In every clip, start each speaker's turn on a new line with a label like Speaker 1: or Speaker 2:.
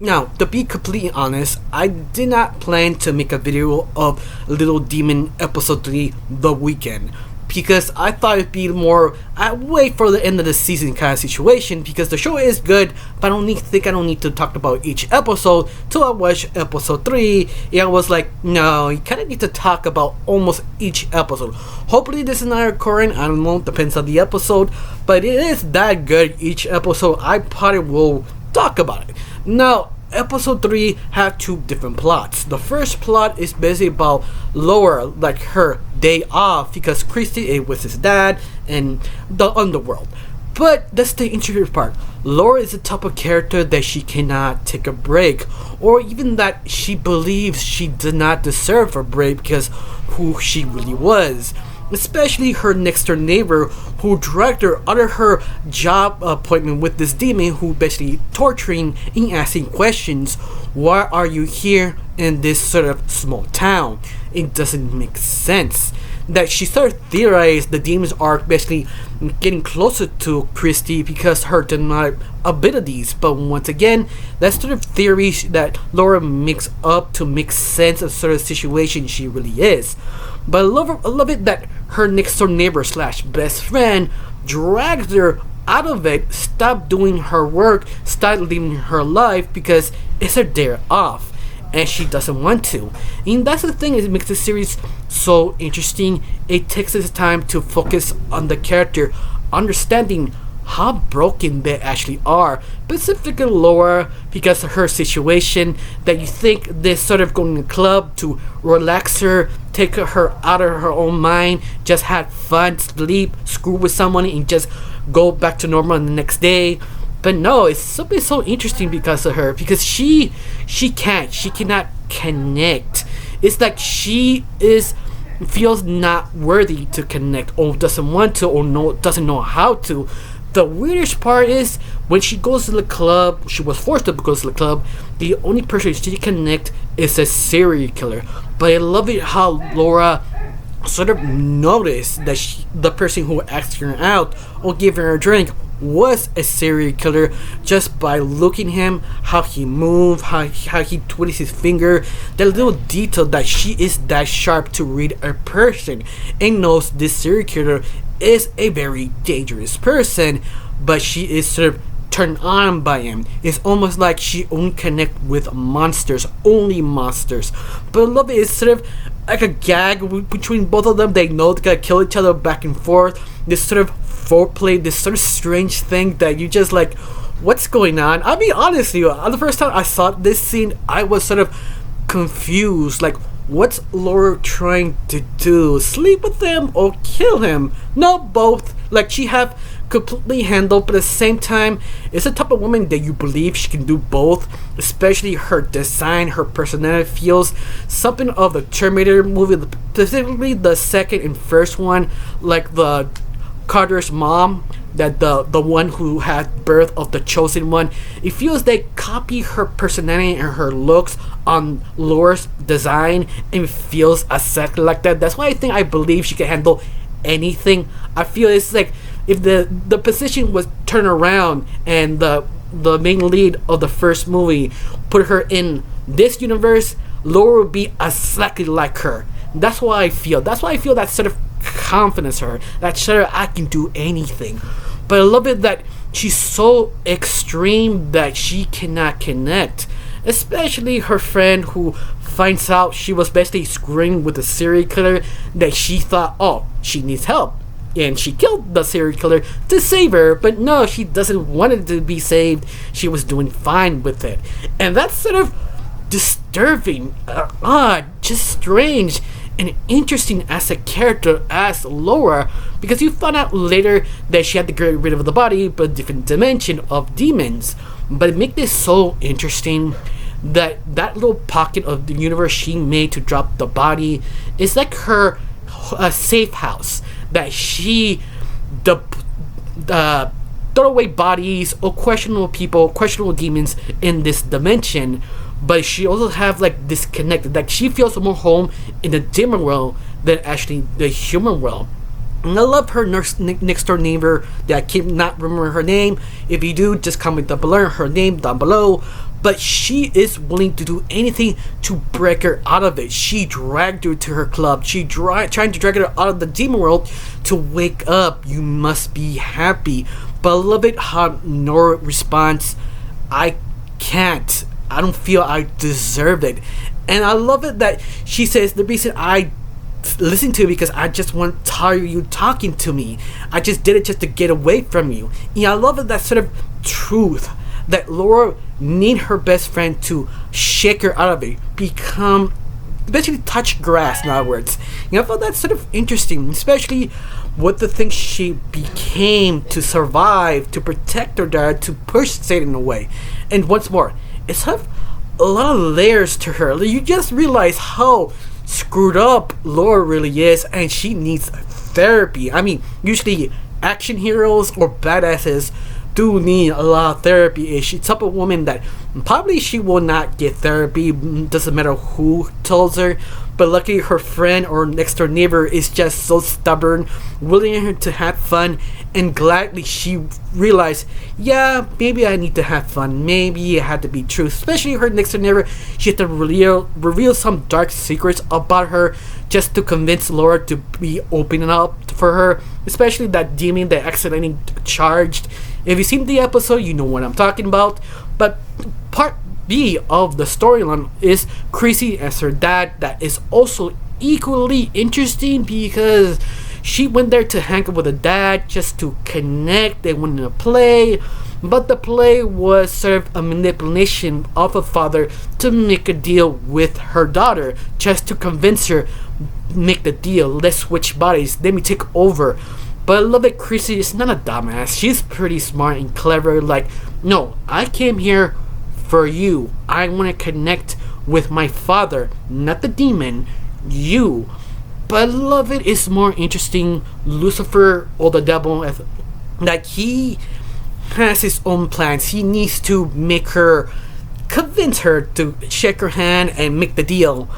Speaker 1: Now, to be completely honest, I did not plan to make a video of Little Demon Episode 3 the weekend. Because I thought it'd be more, I'd wait for the end of the season kind of situation, because the show is good, but I don't need to talk about each episode till I watch episode 3. Yeah, I was like, no, you kind of need to talk about almost each episode. Hopefully this is not recurring, I don't know, depends on the episode, but it is that good each episode. I probably will talk about it. Now, episode 3 had two different plots. The first plot is basically about Laura, like her day off, because Christy is with his dad and the underworld. But that's the interesting part. Laura is the type of character that she cannot take a break, or even that she believes she did not deserve a break because who she really was. Especially her next door neighbor, who dragged her out of her job appointment with this demon, who basically torturing and asking questions. Why are you here in this sort of small town? It doesn't make sense. That she started theorizing the demons are basically getting closer to Christy because her demonic abilities. But once again, that sort of theory that Laura makes up to make sense of sort of situation she really is. But I love it that her next door neighbor slash best friend drags her out of it, stop doing her work, start living her life because it's her day off and she doesn't want to. And that's the thing, it makes the series so interesting. It takes its time to focus on the character, understanding how broken they actually are, specifically Laura, because of her situation, that you think this sort of going to a club to relax her, take her out of her own mind, just have fun, sleep, screw with someone, and just go back to normal the next day. But no, it's something so interesting because of her, because she cannot connect. It's like she feels not worthy to connect, or doesn't want to, or doesn't know how to. The weirdest part is when she goes to the club, she was forced to go to the club, the only person she can connect is a serial killer. But I love it how Laura sort of noticed that the person who asked her out or gave her a drink was a serial killer just by looking at him, how he moved, how he twists his finger, that little detail that she is that sharp to read a person and knows this serial killer is a very dangerous person, but she is sort of turned on by him. It's almost like she only connect with monsters, only monsters. But I love it, it's sort of like a gag between both of them. They know they're gonna kill each other back and forth. This sort of foreplay, this sort of strange thing that you just like, what's going on? I'll be honest with you, the first time I saw this scene, I was sort of confused, like, what's Laura trying to do? Sleep with him or kill him? No, both. Like, she have completely handled, but at the same time, it's the type of woman that you believe she can do both. Especially her design, her personality feels something of the Terminator movie, specifically the second and first one, like the Carter's mom, that the one who had birth of the chosen one. It feels they copy her personality and her looks on Laura's design, and it feels exactly like that. That's why I believe she can handle anything. I feel it's like if the position was turned around and the main lead of the first movie put her in this universe, Laura would be exactly like her. That's why I feel that sort of confidence her, that sort of I can do anything. But I love it that she's so extreme that she cannot connect. Especially her friend who finds out she was basically screwing with a serial killer, that she thought, oh, she needs help. And she killed the serial killer to save her, but no, she doesn't want it to be saved. She was doing fine with it. And that's sort of disturbing, odd, just strange, and interesting as a character as Laura, because you find out later that she had to get rid of the body, but a different dimension of demons. But it makes this so interesting that little pocket of the universe she made to drop the body is like her safe house, that she throw away bodies or questionable people, questionable demons in this dimension. But she also have like disconnected, like she feels more home in the demon world than actually the human world. And I love her next door neighbor that I cannot remember her name. If you do, just comment down below her name down below. but she is willing to do anything to break her out of it. She dragged her to her club. She trying to drag her out of the demon world to wake up. You must be happy. But I love it how Nora responds, I can't. I don't feel I deserve it. And I love it that she says, the reason I listen to it because I just want to tire you talking to me. I just did it just to get away from you. And I love it, that sort of truth that Laura need her best friend to shake her out of it, become basically touch grass, in other words. I thought that's sort of interesting, especially with the things she became to survive, to protect her dad, to push Satan away. And once more, it's sort of a lot of layers to her. You just realize how screwed up Laura really is, and she needs therapy. I mean, usually action heroes or badasses do need a lot of therapy. She's the type of woman that probably she will not get therapy, doesn't matter who tells her. But luckily her friend or next door neighbor is just so stubborn, willing to have fun, and gladly she realized, yeah, maybe I need to have fun, maybe it had to be true. Especially her next door neighbor, she had to reveal some dark secrets about her just to convince Laura to be opening up for her, especially that demon that accidentally charged. If you've seen the episode, you know what I'm talking about. But part B of the storyline is Chrissy as her dad. That is also equally interesting because she went there to hang out with her dad just to connect. They went in a play, but the play was sort of a manipulation of a father to make a deal with her daughter, just to convince her, make the deal, let's switch bodies, let me take over. But I love that Chrissy is not a dumbass. She's pretty smart and clever. Like, no, I came here for you. I want to connect with my father, not the demon, you. But I love it is more interesting, Lucifer or the devil, that he has his own plans. He needs to make her, convince her to shake her hand and make the deal.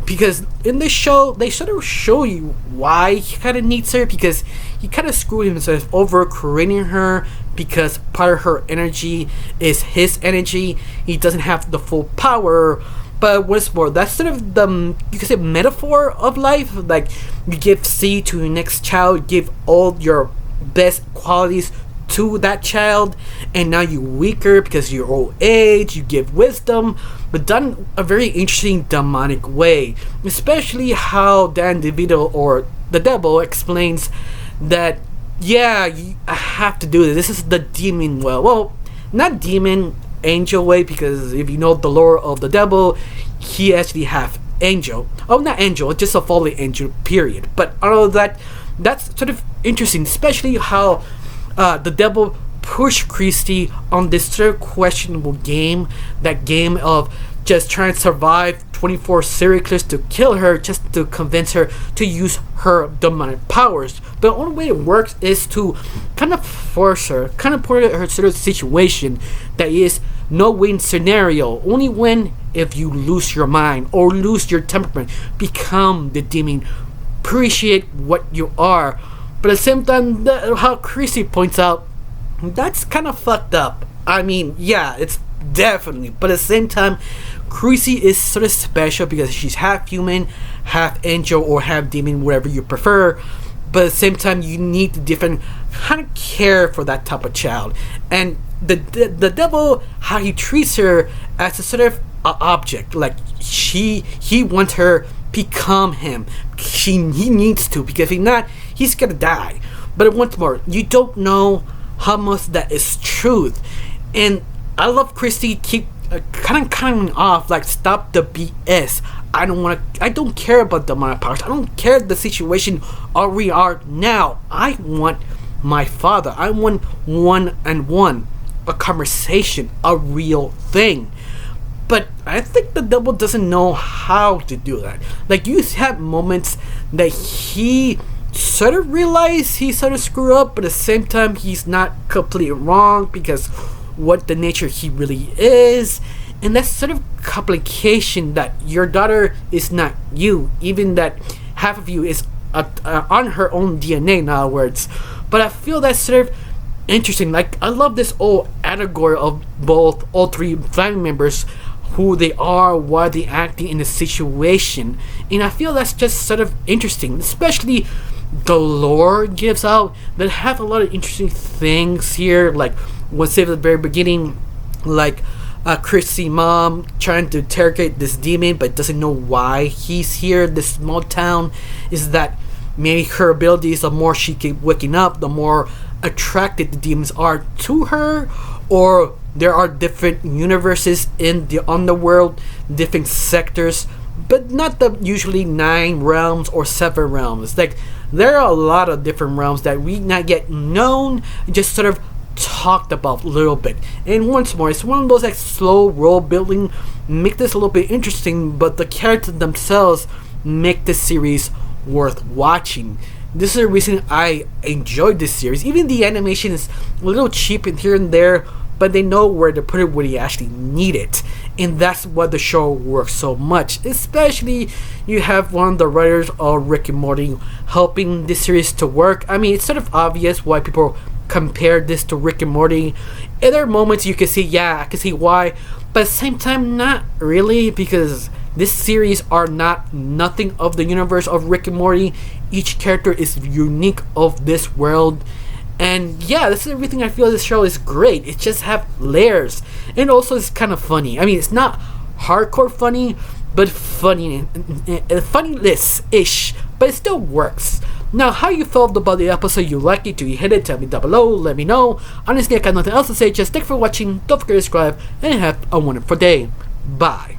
Speaker 1: Because in this show, they sort of show you why he kind of needs her, because he kind of screwed himself over creating her, because part of her energy is his energy. He doesn't have the full power. But what's more, that's sort of the, you could say, metaphor of life. Like, you give seed to your next child, give all your best qualities to that child, and now you weaker because you're old age, you give wisdom, but done a very interesting demonic way. Especially how Dan DeVito or the devil explains that, yeah, I have to do this. This is the demon well, not demon, angel way, because if you know the lore of the devil, he actually have angel. Oh, not angel, just a fallen angel, period. But all of that, that's sort of interesting, especially how the devil pushed Christy on this sort of questionable game, that game of just trying to survive 24 serial killers to kill her, just to convince her to use her demonic powers. The only way it works is to kind of force her, kind of put her sort of situation that is no win scenario. Only win if you lose your mind or lose your temperament, become the demon, appreciate what you are. But at the same time, how Chrissy points out, that's kind of fucked up. I mean, yeah, it's definitely. But at the same time, Chrissy is sort of special because she's half human, half angel, or half demon, whatever you prefer. But at the same time, you need to different kind of care for that type of child. And the devil, how he treats her as a sort of object, like he wants her become him. He needs to, because if not, he's gonna die. But once more, you don't know how much that is truth. And I love Christy keep kind of coming off like, stop the BS. I don't care about the demonic powers. I don't care the situation or we are now. I want my father. I want one-on-one, a conversation, a real thing. But I think the devil doesn't know how to do that. Like, you have moments that he sort of realize he sort of screwed up, but at the same time he's not completely wrong, because what the nature he really is. And that's sort of complication, that your daughter is not you, even that half of you is on her own DNA, in other words. But I feel that's sort of interesting. Like, I love this old allegory of both all three family members, who they are, why they acting in the situation, and I feel that's just sort of interesting, especially the lore gives out that have a lot of interesting things here, like what's said at the very beginning, like Chrissy mom trying to interrogate this demon but doesn't know why he's here in this small town, is that maybe her abilities, the more she keep waking up, the more attracted the demons are to her, or there are different universes in the underworld, different sectors, but not the usually 9 realms or 7 realms. Like, there are a lot of different realms that we not yet known, just sort of talked about a little bit. And once more, it's one of those like slow world building, make this a little bit interesting, but the characters themselves make this series worth watching. This is the reason I enjoyed this series. Even the animation is a little cheap in here and there, but they know where to put it where you actually need it, and that's why the show works so much. Especially, you have one of the writers of Rick and Morty helping this series to work. I mean, it's sort of obvious why people compare this to Rick and Morty. In there are moments you can see, yeah, I can see why, but at the same time, not really, because this series are not nothing of the universe of Rick and Morty. Each character is unique of this world. And yeah, this is everything I feel this show is great. It just have layers. And also it's kind of funny. I mean, it's not hardcore funny, but funny, funny-ish, but it still works. Now, how you felt about the episode, you like it, do you hate it, tell me down below, let me know. Honestly, I got nothing else to say, just thanks for watching, don't forget to subscribe, and have a wonderful day. Bye.